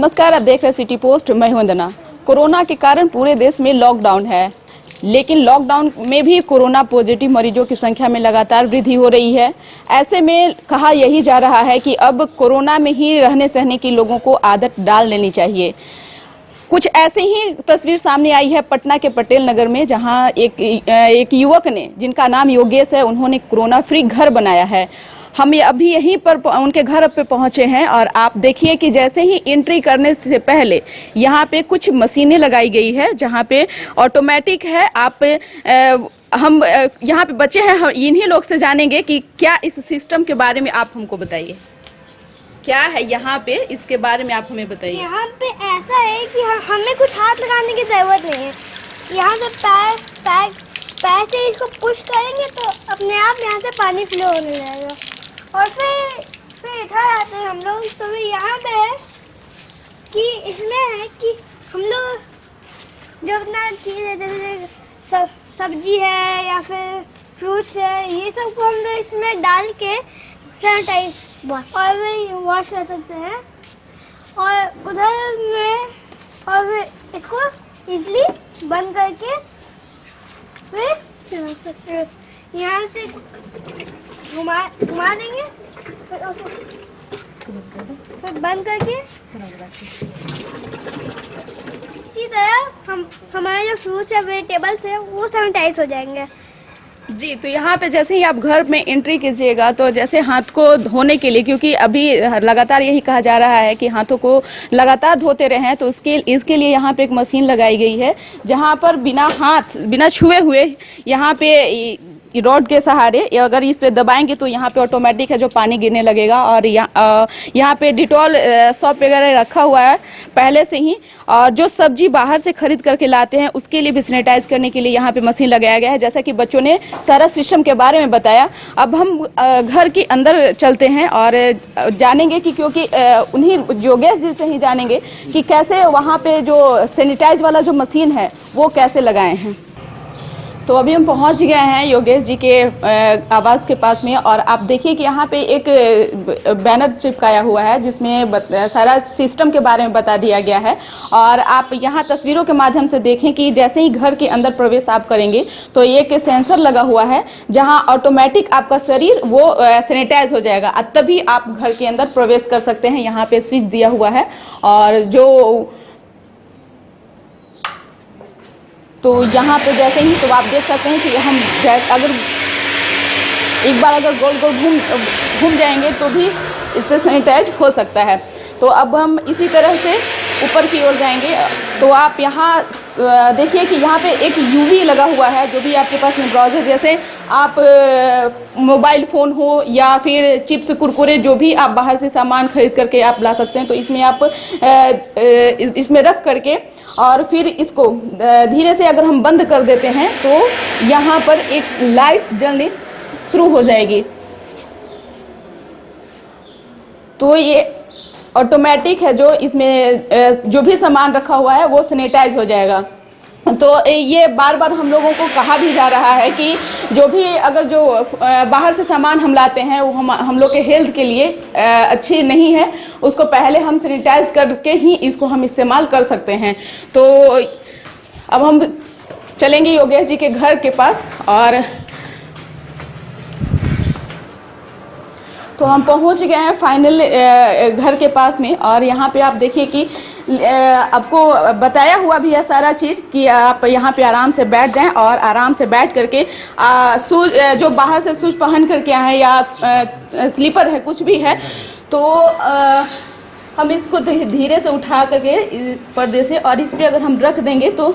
नमस्कार, आप देख रहे हैं सिटी पोस्ट। मैं हूं वंदना। कोरोना के कारण पूरे देश में लॉकडाउन है, लेकिन लॉकडाउन में भी कोरोना पॉजिटिव मरीजों की संख्या में लगातार वृद्धि हो रही है। ऐसे में कहा यही जा रहा है कि अब कोरोना में ही रहने सहने की लोगों को आदत डाल लेनी चाहिए। कुछ ऐसे ही तस्वीर सामने आई है पटना के पटेल नगर में, जहां एक युवक ने, जिनका नाम योगेश है, उन्होंने कोरोना फ्री घर बनाया है। हम अभी यहीं पर उनके घर पे पहुंचे हैं और आप देखिए कि जैसे ही एंट्री करने से पहले यहाँ पे कुछ मशीनें लगाई गई है, जहाँ पे ऑटोमेटिक है। हम यहाँ पे बच्चे हैं, हम इन्हीं लोग से जानेंगे कि क्या इस सिस्टम के बारे में आप हमको बताइए। क्या है यहाँ पे, इसके बारे में आप हमें बताइए। यहाँ पे ऐसा है कि हमें कुछ हाथ लगाने की जरूरत नहीं है। यहाँ से पैर से इसको पुश करेंगे तो अपने आप यहाँ से पानी फ्लो होने लगेगा और फिर इधर आते हैं हम लोग। तो फिर यहाँ पे है कि इसमें है कि हम लोग जो अपना चीज़ है, जैसे सब्जी है या फिर फ्रूट्स है, ये सब को हम लोग इसमें डाल के सैनिटाइज और फिर वॉश कर सकते हैं। और उधर में और फिर इसको इजली बंद करके फिर चला सकते हैं। यहाँ से घुमा देंगे, फिर बंद करके इसी तरह हमारे जो फ्रूट्स या वेजिटेबल्स है वो सैनिटाइज हो जाएंगे। जी, तो यहाँ पे जैसे ही आप घर में एंट्री कीजिएगा तो जैसे हाथ को धोने के लिए, क्योंकि अभी लगातार यही कहा जा रहा है कि हाथों को लगातार धोते रहें, तो इसके लिए यहाँ पे एक मशीन लगाई गई है, जहाँ पर बिना छुए हुए यहाँ पे रॉड के सहारे अगर इस पे दबाएंगे तो यहाँ पे ऑटोमेटिक है जो पानी गिरने लगेगा। और यहाँ पे डिटॉल सॉप वगैरह रखा हुआ है पहले से ही। और जो सब्जी बाहर से खरीद करके लाते हैं उसके लिए भी सैनिटाइज करने के लिए यहाँ पे मशीन लगाया गया है। जैसा कि बच्चों ने सारा सिस्टम के बारे में बताया, अब हम घर के अंदर चलते हैं और जानेंगे कि, क्योंकि उन्हीं योगेश जी से ही जानेंगे कि कैसे वहाँ पे जो सैनिटाइज वाला जो मशीन है वो कैसे लगाए हैं। तो अभी हम पहुंच गए हैं योगेश जी के आवास के पास में, और आप देखिए कि यहाँ पे एक बैनर चिपकाया हुआ है जिसमें सारा सिस्टम के बारे में बता दिया गया है। और आप यहाँ तस्वीरों के माध्यम से देखें कि जैसे ही घर के अंदर प्रवेश आप करेंगे तो एक सेंसर लगा हुआ है, जहाँ ऑटोमेटिक आपका शरीर वो सैनिटाइज हो जाएगा, तभी आप घर के अंदर प्रवेश कर सकते हैं। यहाँ पे स्विच दिया हुआ है और तो यहाँ पे जैसे ही तो आप देख सकते हैं कि हम अगर एक बार गोल गोल घूम जाएंगे तो भी इससे सैनिटाइज हो सकता है। तो अब हम इसी तरह से ऊपर की ओर जाएंगे तो आप यहाँ देखिए कि यहाँ पे एक यूवी लगा हुआ है। जो भी आपके पास में ब्राउज़र, जैसे आप मोबाइल फ़ोन हो या फिर चिप्स कुरकुरे जो भी आप बाहर से सामान खरीद करके आप ला सकते हैं, तो इसमें आप इसमें रख करके और फिर इसको धीरे से अगर हम बंद कर देते हैं तो यहाँ पर एक लाइट जलनी शुरू हो जाएगी। तो ये ऑटोमेटिक है, जो इसमें जो भी सामान रखा हुआ है वो सैनिटाइज हो जाएगा। तो ये बार बार हम लोगों को कहा भी जा रहा है कि जो भी अगर जो बाहर से सामान हम लाते हैं वो हम लोग के हेल्थ के लिए अच्छी नहीं है, उसको पहले हम सैनिटाइज करके ही इसको हम इस्तेमाल कर सकते हैं। तो अब हम चलेंगे योगेश जी के घर के पास, और तो हम पहुंच गए हैं फाइनल घर के पास में। और यहाँ पे आप देखिए कि आपको बताया हुआ भी है सारा चीज़ कि आप यहाँ पे आराम से बैठ जाएं और आराम से बैठ करके शूज जो बाहर से शूज पहन करके आए या स्लीपर है कुछ भी है, तो हम इसको धीरे से उठा करके पर्दे से, और इस पर अगर हम रख देंगे तो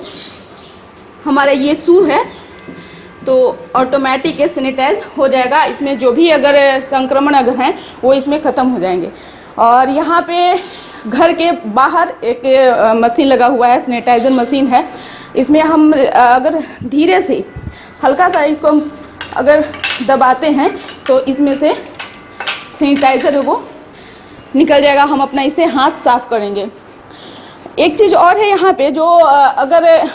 हमारा ये शू है तो ऑटोमेटिक सैनिटाइज हो जाएगा। इसमें जो भी अगर संक्रमण अगर हैं वो इसमें ख़त्म हो जाएंगे। और यहाँ पे घर के बाहर एक मशीन लगा हुआ है, सैनिटाइजर मशीन है। इसमें हम अगर धीरे से हल्का सा इसको हम अगर दबाते हैं तो इसमें से सैनिटाइजर वो निकल जाएगा। हम अपना इसे हाथ साफ करेंगे। एक चीज़ और है यहाँ पे, जो अगर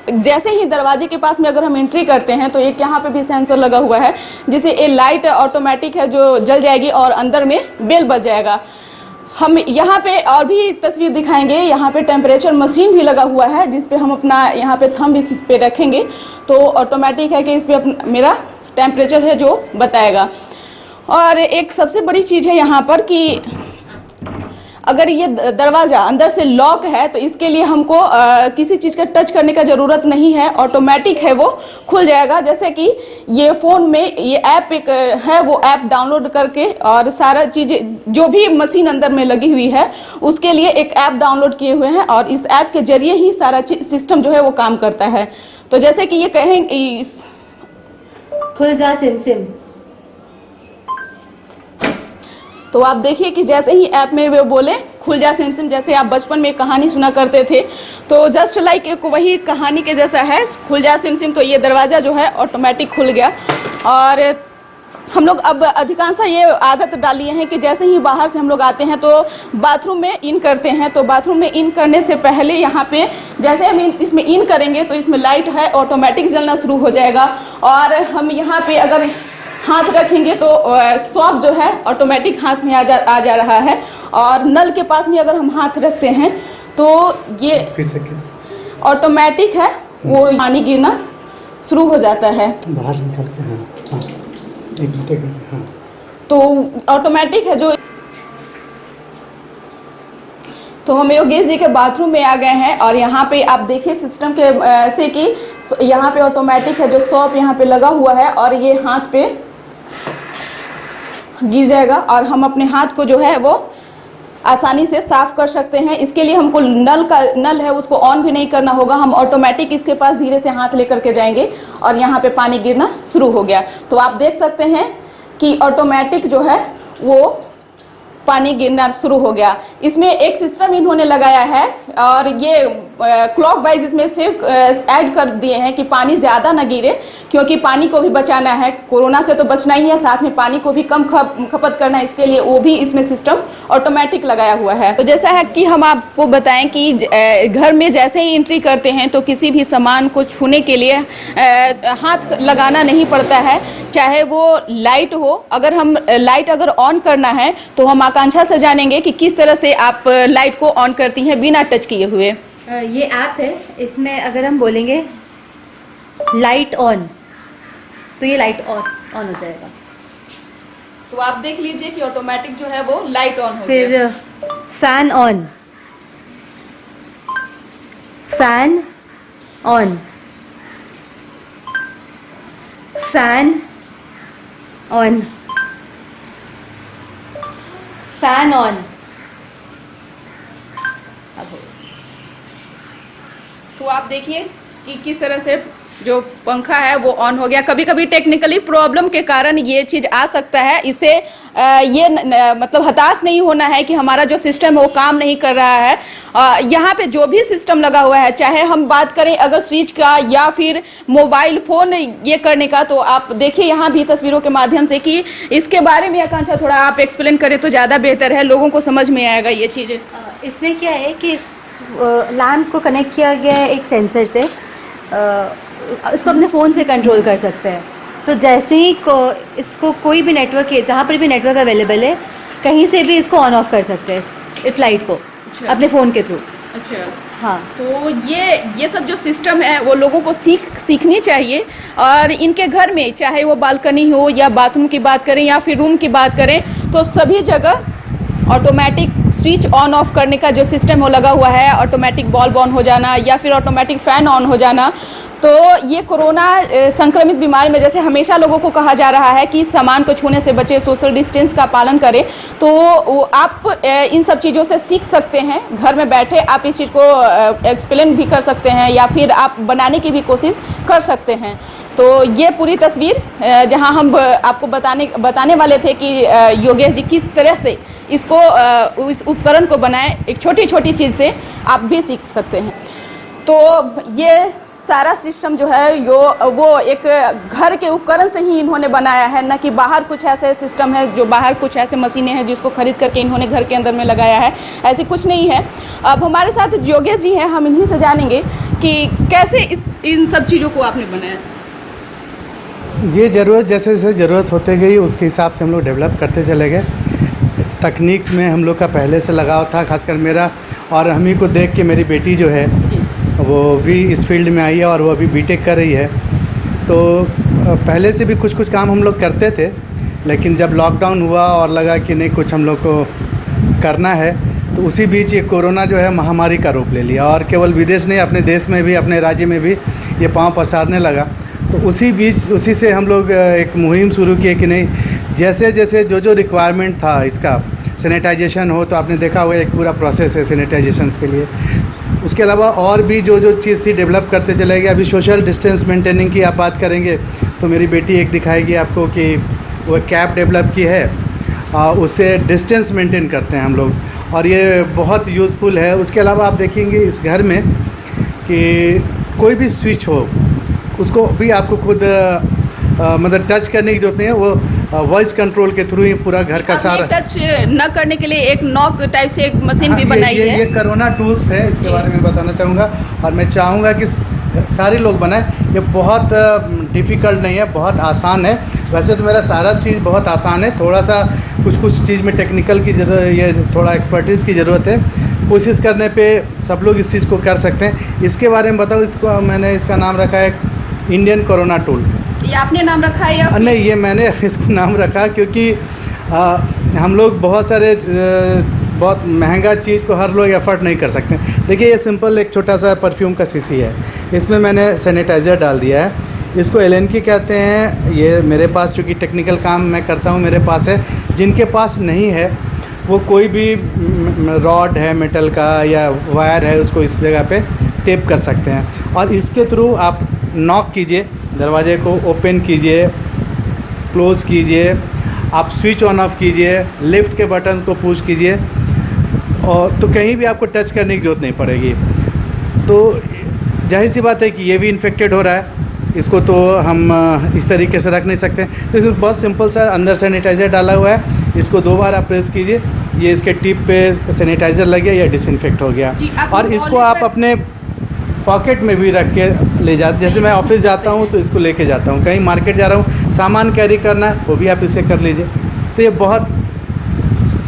जैसे ही दरवाजे के पास में अगर हम एंट्री करते हैं तो एक यहाँ पे भी सेंसर लगा हुआ है, जिसे ये लाइट ऑटोमेटिक है जो जल जाएगी और अंदर में बेल बज जाएगा। हम यहाँ पे और भी तस्वीर दिखाएंगे। यहाँ पे टेम्परेचर मशीन भी लगा हुआ है जिस पे हम अपना यहाँ पे थंब इस पे रखेंगे तो ऑटोमेटिक है कि इस पे मेरा टेम्परेचर है जो बताएगा। और एक सबसे बड़ी चीज़ है यहाँ पर कि अगर ये दरवाज़ा अंदर से लॉक है तो इसके लिए हमको किसी चीज़ का टच करने का ज़रूरत नहीं है, ऑटोमेटिक है वो खुल जाएगा। जैसे कि ये फ़ोन में ये ऐप एक है, वो ऐप डाउनलोड करके और सारा चीज़ें जो भी मशीन अंदर में लगी हुई है उसके लिए एक ऐप डाउनलोड किए हुए हैं और इस ऐप के ज़रिए ही सारा सिस्टम जो है वो काम करता है। तो जैसे कि ये कहें खुल जा सिम सिम, तो आप देखिए कि जैसे ही ऐप में वे बोले खुल जा सिम सिम, जैसे आप बचपन में एक कहानी सुना करते थे तो जस्ट लाइक एक वही कहानी के जैसा है, खुल जा सिम सिम। तो ये दरवाज़ा जो है ऑटोमेटिक खुल गया। और हम लोग अब अधिकांश ये आदत डाली है कि जैसे ही बाहर से हम लोग आते हैं तो बाथरूम में इन करते हैं, तो बाथरूम में इन करने से पहले यहाँ पे जैसे हम इसमें इन करेंगे तो इसमें लाइट है ऑटोमेटिक जलना शुरू हो जाएगा। और हम यहाँ पे अगर हाथ रखेंगे तो सॉप जो है ऑटोमेटिक हाथ में आ जा रहा है। और नल के पास में अगर हम हाथ रखते हैं तो ये फिर से ऑटोमेटिक है, वो पानी गिरना शुरू हो जाता है। बाहर निकलते हैं, हाँ, एक सेकंड, हाँ। तो ऑटोमेटिक है जो। तो हम योगेश जी के बाथरूम में आ गए हैं और यहाँ पे आप देखिए सिस्टम के से कि यहाँ पे ऑटोमेटिक है जो सॉप यहाँ पे लगा हुआ है और ये हाथ पे गिर जाएगा और हम अपने हाथ को जो है वो आसानी से साफ कर सकते हैं। इसके लिए हमको नल है उसको ऑन भी नहीं करना होगा, हम ऑटोमेटिक इसके पास धीरे से हाथ लेकर के जाएंगे और यहाँ पे पानी गिरना शुरू हो गया। तो आप देख सकते हैं कि ऑटोमेटिक जो है वो पानी गिरना शुरू हो गया। इसमें एक सिस्टम इन्होंने लगाया है और ये क्लॉक वाइज इसमें सिर्फ ऐड कर दिए हैं कि पानी ज़्यादा ना गिरे, क्योंकि पानी को भी बचाना है, कोरोना से तो बचना ही है, साथ में पानी को भी कम खपत करना है, इसके लिए वो भी इसमें सिस्टम ऑटोमेटिक लगाया हुआ है। तो जैसा है कि हम आपको बताएं कि घर में जैसे ही एंट्री करते हैं तो किसी भी सामान को छूने के लिए हाथ लगाना नहीं पड़ता है, चाहे वो लाइट हो। अगर हम लाइट अगर ऑन करना है तो हम आकांक्षा से जानेंगे कि किस तरह से आप लाइट को ऑन करती हैं बिना टच किए हुए। ये ऐप है, इसमें अगर हम बोलेंगे लाइट ऑन तो ये लाइट ऑन हो जाएगा। तो आप देख लीजिए कि ऑटोमेटिक जो है वो लाइट ऑन हो फिर गया। Fan on, fan on, fan on, fan on. तो आप देखिए कि किस तरह से जो पंखा है वो ऑन हो गया। कभी कभी टेक्निकली प्रॉब्लम के कारण ये चीज़ आ सकता है, इससे ये मतलब हताश नहीं होना है कि हमारा जो सिस्टम है वो काम नहीं कर रहा है। यहाँ पे जो भी सिस्टम लगा हुआ है, चाहे हम बात करें अगर स्विच का या फिर मोबाइल फ़ोन ये करने का, तो आप देखिए यहाँ भी तस्वीरों के माध्यम से कि इसके बारे में आकांक्षा थोड़ा आप एक्सप्लेन करें तो ज़्यादा बेहतर है, लोगों को समझ में आएगा ये चीज़ें। इसमें क्या है कि इस लैम्प को कनेक्ट किया गया है एक सेंसर से, इसको अपने फ़ोन से कंट्रोल कर सकते हैं। तो जैसे ही इसको कोई भी नेटवर्क है, जहाँ पर भी नेटवर्क अवेलेबल है, कहीं से भी इसको ऑन ऑफ कर सकते हैं इस लाइट को। अच्छा। अपने फ़ोन के थ्रू। अच्छा, हाँ। तो ये सब जो सिस्टम है वो लोगों को सीखनी चाहिए। और इनके घर में चाहे वो बालकनी हो या बाथरूम की बात करें या फिर रूम की बात करें, तो सभी जगह ऑटोमेटिक स्विच ऑन ऑफ करने का जो सिस्टम वो लगा हुआ है, ऑटोमेटिक बल्ब ऑन हो जाना या फिर ऑटोमेटिक फ़ैन ऑन हो जाना। तो ये कोरोना संक्रमित बीमारी में जैसे हमेशा लोगों को कहा जा रहा है कि सामान को छूने से बचे, सोशल डिस्टेंस का पालन करें, तो आप इन सब चीज़ों से सीख सकते हैं। घर में बैठे आप इस चीज़ को एक्सप्लेन भी कर सकते हैं या फिर आप बनाने की भी कोशिश कर सकते हैं। तो ये पूरी तस्वीर जहां हम आपको बताने वाले थे कि योगेश जी किस तरह से इसको इस उपकरण को बनाएं, एक छोटी छोटी चीज़ से आप भी सीख सकते हैं। तो ये सारा सिस्टम जो है वो एक घर के उपकरण से ही इन्होंने बनाया है, न कि बाहर कुछ ऐसे सिस्टम है जो बाहर कुछ ऐसे मशीनें हैं जिसको खरीद करके इन्होंने घर के अंदर में लगाया है, ऐसी कुछ नहीं है। अब हमारे साथ योगेश जी हैं, हम इन्हीं से जानेंगे कि कैसे इन सब चीज़ों को आपने बनाया। ये ज़रूरत जैसे जैसे ज़रूरत होते गई उसके हिसाब से हम लोग डेवलप करते चले गए। तकनीक में हम लोग का पहले से लगाव था, खासकर मेरा, और हम ही को देख के मेरी बेटी जो है वो भी इस फील्ड में आई है और वो अभी बीटेक कर रही है। तो पहले से भी कुछ काम हम लोग करते थे, लेकिन जब लॉकडाउन हुआ और लगा कि नहीं कुछ हम लोग को करना है, तो उसी बीच ये कोरोना जो है महामारी का रूप ले लिया और केवल विदेश नहीं, अपने देश में भी, अपने राज्य में भी ये पाँव पसारने लगा। तो उसी से हम लोग एक मुहिम शुरू किए कि नहीं, जैसे जैसे जो रिक्वायरमेंट था इसका, सैनिटाइजेशन हो तो आपने देखा होगा एक पूरा प्रोसेस है सैनिटाइजेशन के लिए। उसके अलावा और भी जो चीज़ थी डेवलप करते चले गए। अभी सोशल डिस्टेंस मेंटेनिंग की आप बात करेंगे तो मेरी बेटी एक दिखाएगी आपको कि वो कैप डेवलप की है, उससे डिस्टेंस मेंटेन करते हैं हम लोग, और ये बहुत यूज़फुल है। उसके अलावा आप देखेंगे इस घर में कि कोई भी स्विच हो उसको भी आपको खुद मतलब टच करने की जरूरत नहीं है, वो वॉइस कंट्रोल के थ्रू ही पूरा घर का सारा टच न करने के लिए एक नॉक टाइप से एक मशीन भी बनाई है। ये कोरोना टूल्स है, इसके बारे में बताना चाहूँगा और मैं चाहूँगा कि सारे लोग बनाएं। ये बहुत डिफ़िकल्ट नहीं है, बहुत आसान है। वैसे तो मेरा सारा चीज़ बहुत आसान है, थोड़ा सा कुछ चीज़ में टेक्निकल की ज़रूरत, ये थोड़ा एक्सपर्टीज़ की ज़रूरत है। कोशिश करने पे सब लोग इस चीज़ को कर सकते हैं। इसके बारे में बताओ, मैंने इसका नाम रखा है इंडियन कोरोना टूल। ये आपने नाम रखा है या नहीं, ये मैंने इसको नाम रखा क्योंकि हम लोग बहुत सारे बहुत महंगा चीज़ को हर लोग एफर्ट नहीं कर सकते। देखिए ये सिंपल एक छोटा सा परफ्यूम का शीशी है, इसमें मैंने सैनिटाइज़र डाल दिया है। इसको एलेनकी कहते हैं। ये मेरे पास, चूँकि टेक्निकल काम मैं करता हूँ, मेरे पास है। जिनके पास नहीं है वो कोई भी रॉड है मेटल का या वायर है, उसको इस जगह पे टेप कर सकते हैं और इसके थ्रू आप नॉक कीजिए, दरवाजे को ओपन कीजिए, क्लोज़ कीजिए, आप स्विच ऑन ऑफ कीजिए, लिफ्ट के बटन्स को पुश कीजिए, और तो कहीं भी आपको टच करने की ज़रूरत नहीं पड़ेगी। तो जाहिर सी बात है कि ये भी इन्फेक्टेड हो रहा है, इसको तो हम इस तरीके से रख नहीं सकते। तो इसमें बहुत सिंपल सा अंदर सैनिटाइज़र डाला हुआ है, इसको 2 बार आप प्रेस कीजिए, ये इसके टिप पे सैनिटाइज़र लग गया या डिसइंफेक्ट हो गया। और इसको आप अपने पॉकेट में भी रख के ले जाते, जैसे मैं ऑफिस जाता हूँ तो इसको लेके जाता हूँ, कहीं मार्केट जा रहा हूँ सामान कैरी करना है वो भी आप इससे कर लीजिए। तो ये बहुत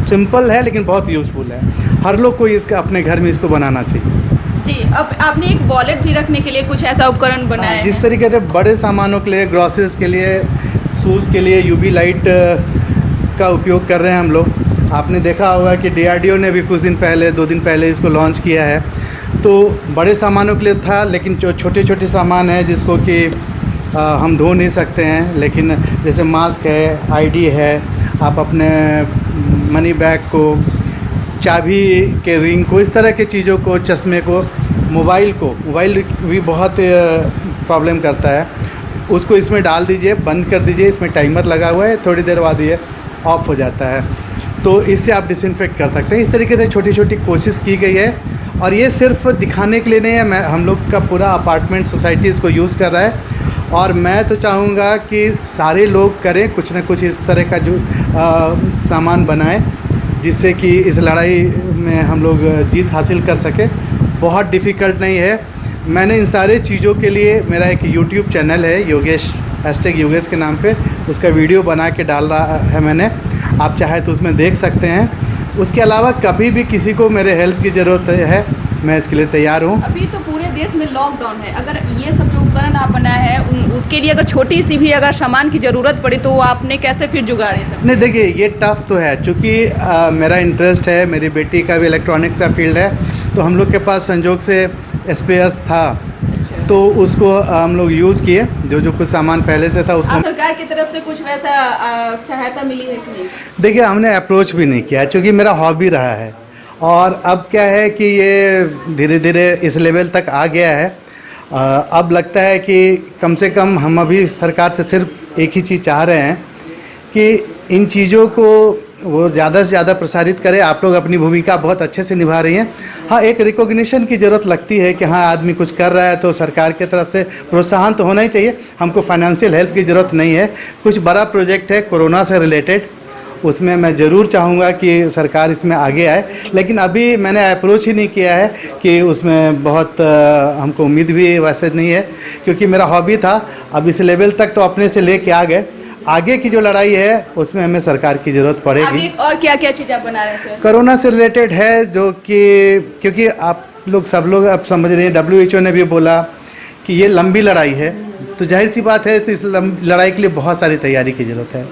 सिंपल है लेकिन बहुत यूज़फुल है, हर लोग को इसका अपने घर में इसको बनाना चाहिए। जी, अब आपने एक वॉलेट भी रखने के लिए कुछ ऐसा उपकरण बनाया है? जिस तरीके से बड़े सामानों के लिए, ग्रॉसरीज के लिए, शूज़ के लिए यूवी लाइट का उपयोग कर रहे हैं हम लोग। आपने देखा होगा कि DRDO ने भी कुछ दिन पहले, 2 दिन पहले इसको लॉन्च किया है। तो बड़े सामानों के लिए था, लेकिन जो छोटे सामान है जिसको कि हम धो नहीं सकते हैं, लेकिन जैसे मास्क है, ID है, आप अपने मनी बैग को, चाबी के रिंग को, इस तरह के चीज़ों को, चश्मे को, मोबाइल भी बहुत प्रॉब्लम करता है, उसको इसमें डाल दीजिए, बंद कर दीजिए। इसमें टाइमर लगा हुआ है, थोड़ी देर बाद ये ऑफ हो जाता है, तो इससे आप डिसइंफेक्ट कर सकते हैं। इस तरीके से छोटी कोशिश की गई है और ये सिर्फ दिखाने के लिए नहीं है, हम लोग का पूरा अपार्टमेंट सोसाइटी इसको यूज़ कर रहा है और मैं तो चाहूँगा कि सारे लोग करें, कुछ ना कुछ इस तरह का जो सामान बनाएं जिससे कि इस लड़ाई में हम लोग जीत हासिल कर सकें। बहुत डिफ़िकल्ट नहीं है। मैंने इन सारे चीज़ों के लिए, मेरा एक YouTube चैनल है योगेश, #योगेश के नाम पे, उसका वीडियो बना के डाल रहा है मैंने, आप चाहे तो उसमें देख सकते हैं। उसके अलावा कभी भी किसी को मेरे हेल्प की ज़रूरत है, मैं इसके लिए तैयार हूँ। अभी तो पूरे देश में लॉकडाउन है, अगर ये सब जो उपकरण आप बनाए हैं उसके लिए अगर छोटी सी भी अगर सामान की ज़रूरत पड़ी तो आपने कैसे फिर जुगाड़े सब? नहीं, देखिए ये टफ़ तो है, चूँकि मेरा इंटरेस्ट है, मेरी बेटी का भी इलेक्ट्रॉनिक्स का फील्ड है, तो हम लोग के पास संजोग से स्पेयर्स था, तो उसको हम लोग यूज़ किए, जो कुछ सामान पहले से था उसको। सरकार की तरफ से कुछ वैसा सहायता मिली है कि नहीं? देखिए हमने अप्रोच भी नहीं किया, क्योंकि मेरा हॉबी रहा है और अब क्या है कि ये धीरे धीरे इस लेवल तक आ गया है। अब लगता है कि कम से कम हम अभी सरकार से सिर्फ एक ही चीज़ चाह रहे हैं कि इन चीज़ों को वो ज़्यादा से ज़्यादा प्रसारित करें। आप लोग अपनी भूमिका बहुत अच्छे से निभा रही हैं। हाँ, एक रिकॉग्निशन की ज़रूरत लगती है कि हाँ आदमी कुछ कर रहा है, तो सरकार की तरफ से प्रोत्साहन तो होना ही चाहिए। हमको फाइनेंशियल हेल्प की ज़रूरत नहीं है। कुछ बड़ा प्रोजेक्ट है कोरोना से रिलेटेड, उसमें मैं ज़रूर चाहूँगा कि सरकार इसमें आगे आए, लेकिन अभी मैंने अप्रोच ही नहीं किया है कि उसमें बहुत हमको उम्मीद भी वैसे नहीं है, क्योंकि मेरा हॉबी था। अब इस लेवल तक तो अपने से लेके आ गए, आगे की जो लड़ाई है उसमें हमें सरकार की ज़रूरत पड़ेगी। आगे और क्या क्या चीज़ आप बना रहे हैं सर? कोरोना से रिलेटेड है, जो कि क्योंकि आप लोग सब लोग अब समझ रहे हैं, WHO ने भी बोला कि ये लंबी लड़ाई है, तो जाहिर सी बात है तो इस लड़ाई के लिए बहुत सारी तैयारी की ज़रूरत है।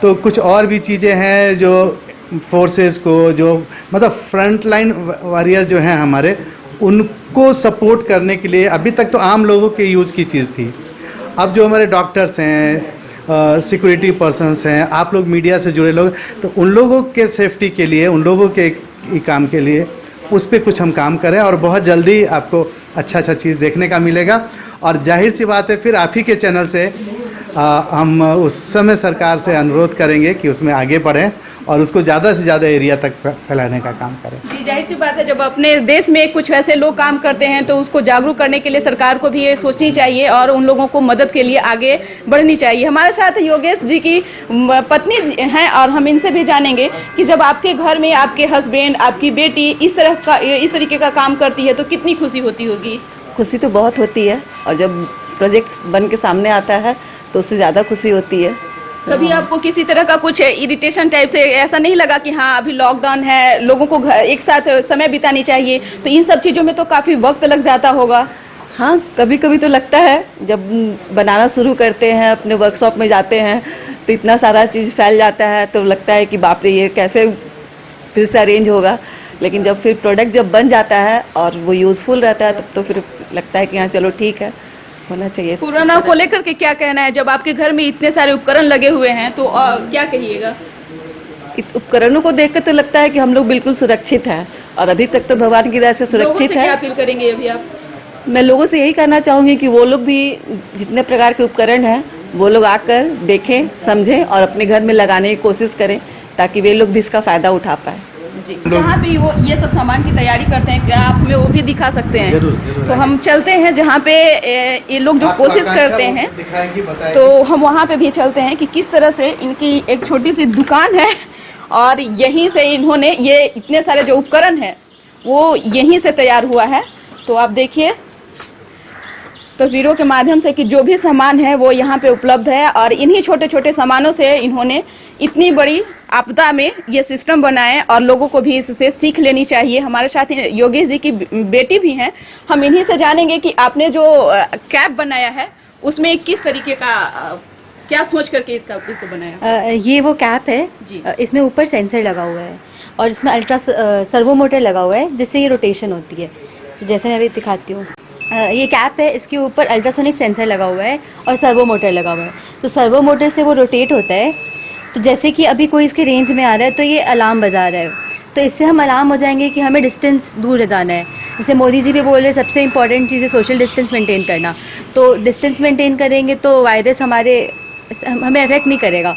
तो कुछ और भी चीज़ें हैं जो फोर्सेस को, जो मतलब फ्रंट लाइन वॉरियर जो हैं हमारे, उनको सपोर्ट करने के लिए अभी तक तो आम लोगों के यूज़ की चीज़ थी। अब जो हमारे डॉक्टर्स हैं, सिक्योरिटी पर्सन्स हैं, आप लोग मीडिया से जुड़े लोग, तो उन लोगों के सेफ्टी के लिए, उन लोगों के काम के लिए उस पर कुछ हम काम करें और बहुत जल्दी आपको अच्छा चीज़ देखने का मिलेगा। और जाहिर सी बात है फिर आप ही के चैनल से हम उस समय सरकार से अनुरोध करेंगे कि उसमें आगे बढ़ें और उसको ज़्यादा से ज़्यादा एरिया तक फैलाने का काम करें। जी, जाहिर सी बात है, जब अपने देश में कुछ ऐसे लोग काम करते हैं तो उसको जागरूक करने के लिए सरकार को भी ये सोचनी चाहिए और उन लोगों को मदद के लिए आगे बढ़नी चाहिए। हमारे साथ योगेश जी की पत्नी हैं और हम इनसे भी जानेंगे कि जब आपके घर में आपके हस्बैंड, आपकी बेटी इस तरीके का काम करती है तो कितनी खुशी होती होगी? खुशी तो बहुत होती है, और जब प्रोजेक्ट्स बन के सामने आता है तो उससे ज़्यादा खुशी होती है। कभी आपको किसी तरह का कुछ इरिटेशन टाइप से ऐसा नहीं लगा कि हाँ अभी लॉकडाउन है, लोगों को एक साथ समय बितानी चाहिए, तो इन सब चीज़ों में तो काफ़ी वक्त लग जाता होगा? हाँ, कभी कभी तो लगता है, जब बनाना शुरू करते हैं, अपने वर्कशॉप में जाते हैं तो इतना सारा चीज़ फैल जाता है तो लगता है कि बाप रे ये कैसे फिर से अरेंज होगा। लेकिन जब फिर प्रोडक्ट जब बन जाता है और वो यूज़फुल रहता है तब तो फिर लगता है कि हाँ चलो ठीक है, होना चाहिए। कोरोना को लेकर के क्या कहना है? जब आपके घर में इतने सारे उपकरण लगे हुए हैं तो क्या कहिएगा? उपकरणों को देख कर तो लगता है कि हम लोग बिल्कुल सुरक्षित हैं, और अभी तक तो भगवान की दया से सुरक्षित है। क्या अपील करेंगे अभी आप? मैं लोगों से यही कहना चाहूँगी कि वो लोग भी जितने प्रकार के उपकरण हैं वो लोग आकर देखें, समझें और अपने घर में लगाने की कोशिश करें ताकि वे लोग भी इसका फ़ायदा उठा पाएँ। जी, जहाँ भी वो ये सब सामान की तैयारी करते हैं, क्या आप हमें वो भी दिखा सकते हैं? जरूर। तो हम चलते हैं जहाँ पे ये लोग जो कोशिश करते हैं, तो हम वहाँ पे भी चलते हैं कि किस तरह से इनकी एक छोटी सी दुकान है और यहीं से इन्होंने ये इतने सारे जो उपकरण हैं वो यहीं से तैयार हुआ है। तो आप देखिए तस्वीरों के माध्यम से कि जो भी सामान है वो यहाँ पे उपलब्ध है और इन्हीं छोटे छोटे सामानों से इन्होंने इतनी बड़ी आपदा में ये सिस्टम बनाए और लोगों को भी इससे सीख लेनी चाहिए। हमारे साथ योगेश जी की बेटी भी हैं, हम इन्हीं से जानेंगे कि आपने जो कैप बनाया है उसमें किस तरीके का क्या सोच करके इसको बनाया? ये वो कैप है जी। इसमें ऊपर सेंसर लगा हुआ है और इसमें सर्वो मोटर लगा हुआ है जिससे ये रोटेशन होती है। जैसे मैं अभी दिखाती हूँ, ये कैप है, इसके ऊपर अल्ट्रासोनिक सेंसर लगा हुआ है और सर्वो मोटर लगा हुआ है। तो सर्वो मोटर से वो रोटेट होता है, तो जैसे कि अभी कोई इसके रेंज में आ रहा है तो ये अलार्म बजा रहा है, तो इससे हम अलार्म हो जाएंगे कि हमें डिस्टेंस दूर जाना है। जैसे मोदी जी भी बोल रहे हैं सबसे इंपॉर्टेंट चीज़ है सोशल डिस्टेंस मेंटेन करना, तो डिस्टेंस मेंटेन करेंगे तो वायरस हमें अफेक्ट नहीं करेगा।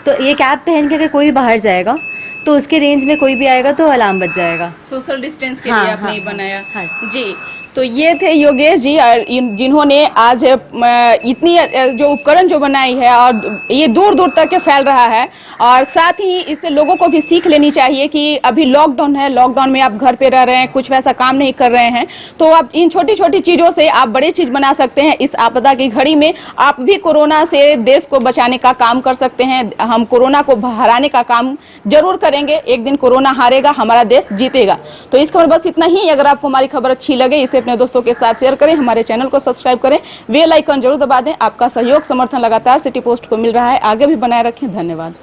तो ये कैप पहन के अगर कोई बाहर जाएगा तो उसके रेंज में कोई भी आएगा तो अलार्म बज जाएगा। सोशल डिस्टेंस के हाँ, लिए आपने हाँ, बनाया। हाँ। जी, तो ये थे योगेश जी और जिन्होंने आज इतनी जो उपकरण जो बनाई है और ये दूर दूर तक के फैल रहा है और साथ ही इससे लोगों को भी सीख लेनी चाहिए कि अभी लॉकडाउन है, लॉकडाउन में आप घर पे रह रहे हैं, कुछ वैसा काम नहीं कर रहे हैं, तो आप इन छोटी छोटी चीज़ों से आप बड़ी चीज़ बना सकते हैं। इस आपदा की घड़ी में आप भी कोरोना से देश को बचाने का काम कर सकते हैं। हम कोरोना को हराने का काम जरूर करेंगे, एक दिन कोरोना हारेगा, हमारा देश जीतेगा। तो इस खबर बस इतना ही। अगर आपको हमारी खबर अच्छी लगे इसे अपने दोस्तों के साथ शेयर करें, हमारे चैनल को सब्सक्राइब करें, बेल आइकन जरूर दबा दें। आपका सहयोग समर्थन लगातार सिटी पोस्ट को मिल रहा है, आगे भी बनाए रखें। धन्यवाद।